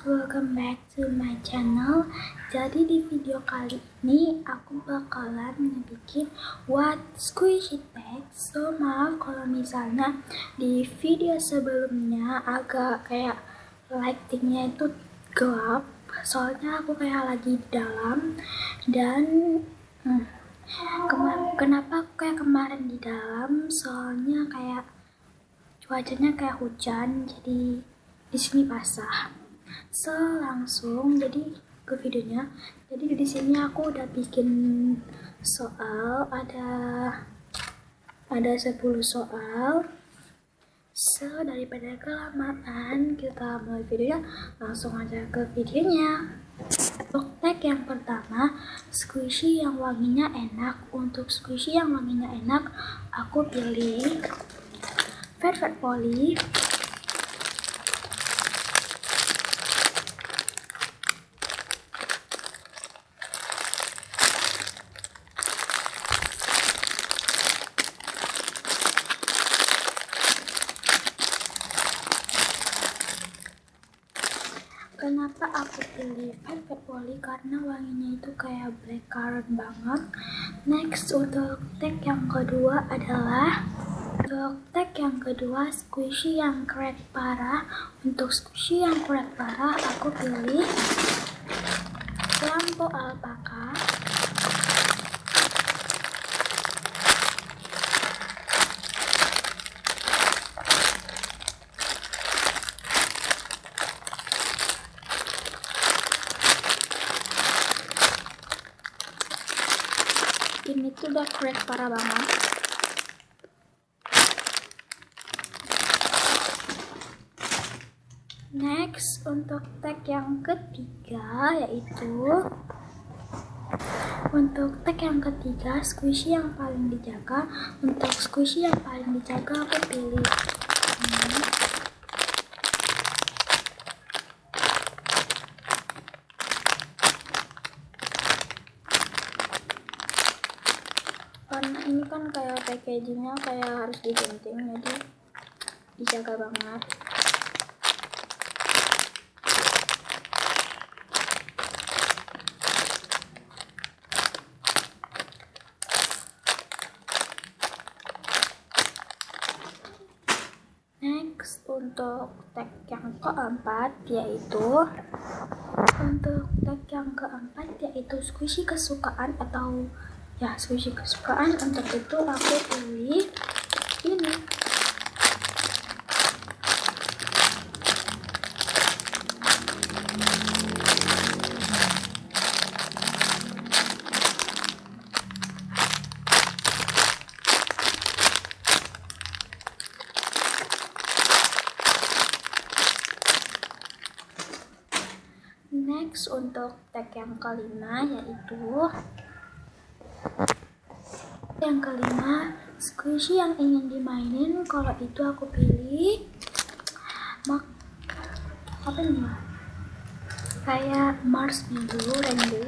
welcome back to my channel. Jadi di video kali ini aku bakalan bikin what squishy text. So maaf kalau misalnya di video sebelumnya agak kayak lightingnya itu gelap, soalnya aku kayak lagi di dalam. Dan kenapa aku kayak kemarin di dalam, soalnya kayak cuacanya kayak hujan, jadi di sini basah. So langsung jadi ke videonya. Jadi di sini aku udah bikin soal, ada 10 soal. So daripada kelamaan, kita mulai videonya. Langsung aja ke videonya. Untuk tag yang pertama, squishy yang wanginya enak. Untuk squishy yang wanginya enak, aku pilih Velvet Polly. Kenapa aku pilih Velvet Polly? Karena wanginya itu kayak blackcurrant banget. Next, untuk tag yang kedua adalah squishy yang crack parah. Untuk squishy yang crack parah, aku pilih lampu alpaka. Ini tuh udah crack parah banget. Next, untuk tag yang ketiga squishy yang paling dijaga. Untuk squishy yang paling dijaga, aku pilih ini. Karena ini kan kayak packagingnya kayak harus digunting, jadi dijaga banget. Next, untuk tag yang keempat yaitu squishy kesukaan atau squishy kesukaan. Untuk itu aku pilih ini. Next, untuk tag yang kelima squishy yang ingin dimainin. Kalau itu aku pilih kayak marshmallow rainbow.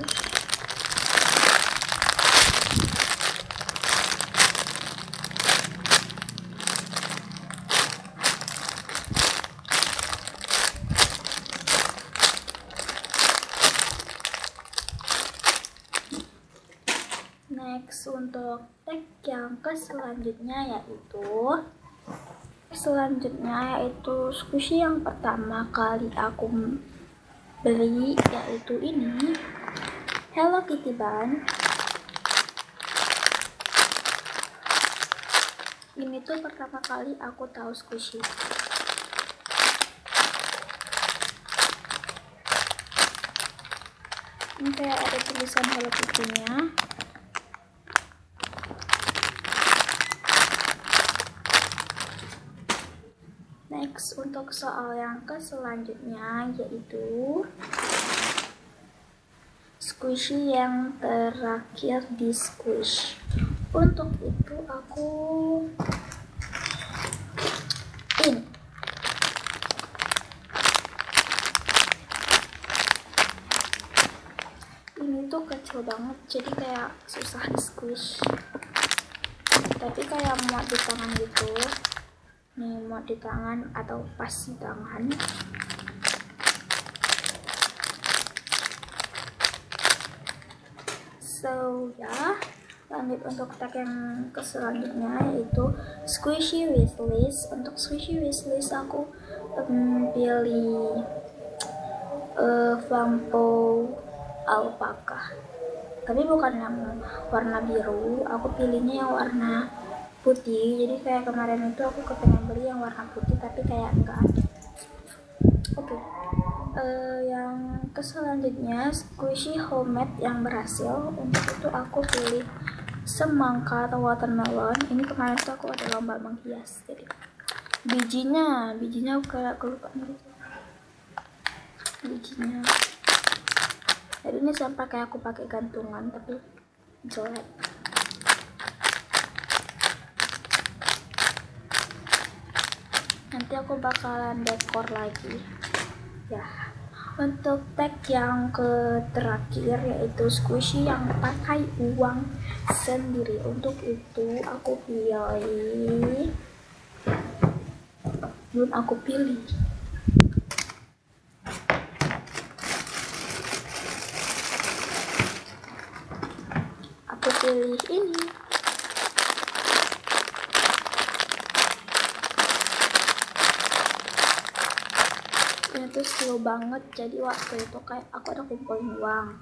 Next, untuk tag yang selanjutnya yaitu squishy yang pertama kali aku beli, yaitu ini Hello Kitty Bun. Ini tuh pertama kali aku tahu squishy. Ini kayak ada tulisan Hello Kitty-nya. Next, untuk soal yang selanjutnya yaitu squishy yang terakhir di squish. Untuk itu aku ini tuh kecil banget, jadi kayak susah di squish, tapi kayak muat di tangan gitu. Nih, muat di tangan atau pas di tangan. So ya, lanjut untuk tag yang selanjutnya yaitu squishy wishlist. Untuk squishy wishlist aku pilih Flampo alpaka, tapi bukan yang warna biru, aku pilihnya yang warna putih. Jadi kayak kemarin itu aku kepengen beli yang warna putih tapi kayak enggak ada. Oke. Yang selanjutnya squishy homemade yang berhasil. Untuk itu aku pilih semangka atau watermelon. Ini kemarin tuh aku ada lomba menghias, jadi bijinya aku kayak kelupaan gitu bijinya. Jadi ini sampai kayak aku pakai gantungan tapi jelek. Nanti aku bakalan dekor lagi ya. Untuk tag yang terakhir yaitu squishy yang pakai uang sendiri. Untuk itu aku pilih ini. Ini tuh slow banget, jadi waktu itu kayak aku ada kumpulin uang.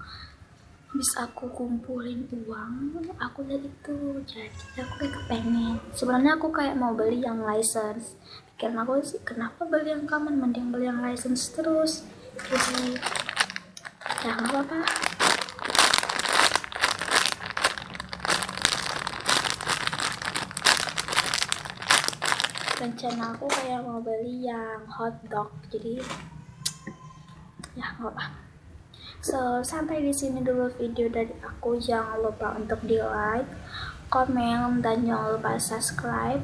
Habis aku kumpulin uang, aku lihat itu, jadi aku kayak kepengen. Sebenarnya aku kayak mau beli yang license. Karena aku sih kenapa beli yang common, mending beli yang license terus. Jadi ya nggak apa-apa. Rencana aku kayak mau beli yang hotdog, jadi ya nggak apa. So sampai di sini dulu video dari aku. Jangan lupa untuk di like, komen, dan jangan lupa subscribe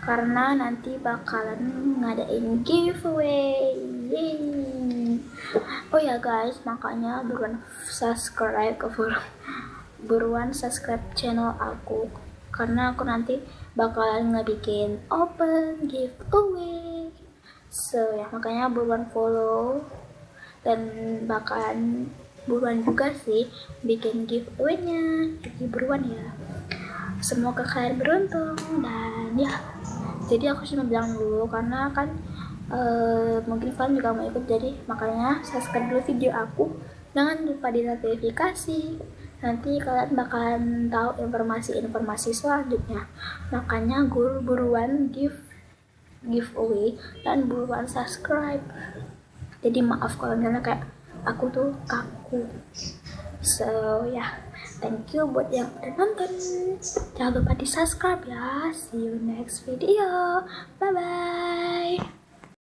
karena nanti bakalan ngadain giveaway. Yeay. Oh ya guys, makanya buruan subscribe channel aku karena aku nanti bakalan ngebikin open giveaway. So ya makanya buruan follow dan bakalan buruan juga sih bikin giveaway-nya. Jadi buruan ya. Semoga kalian beruntung dan ya. Jadi aku cuma bilang dulu karena kan mungkin kalian juga mau ikut, jadi makanya subscribe dulu video aku. Jangan lupa di notifikasi. Nanti kalian bakalan tahu informasi selanjutnya. Makanya buruan giveaway dan buruan subscribe. Jadi maaf kalau misalnya kayak aku tuh kaku. So ya, thank you buat yang udah nonton. Jangan lupa di subscribe ya. See you next video. Bye bye.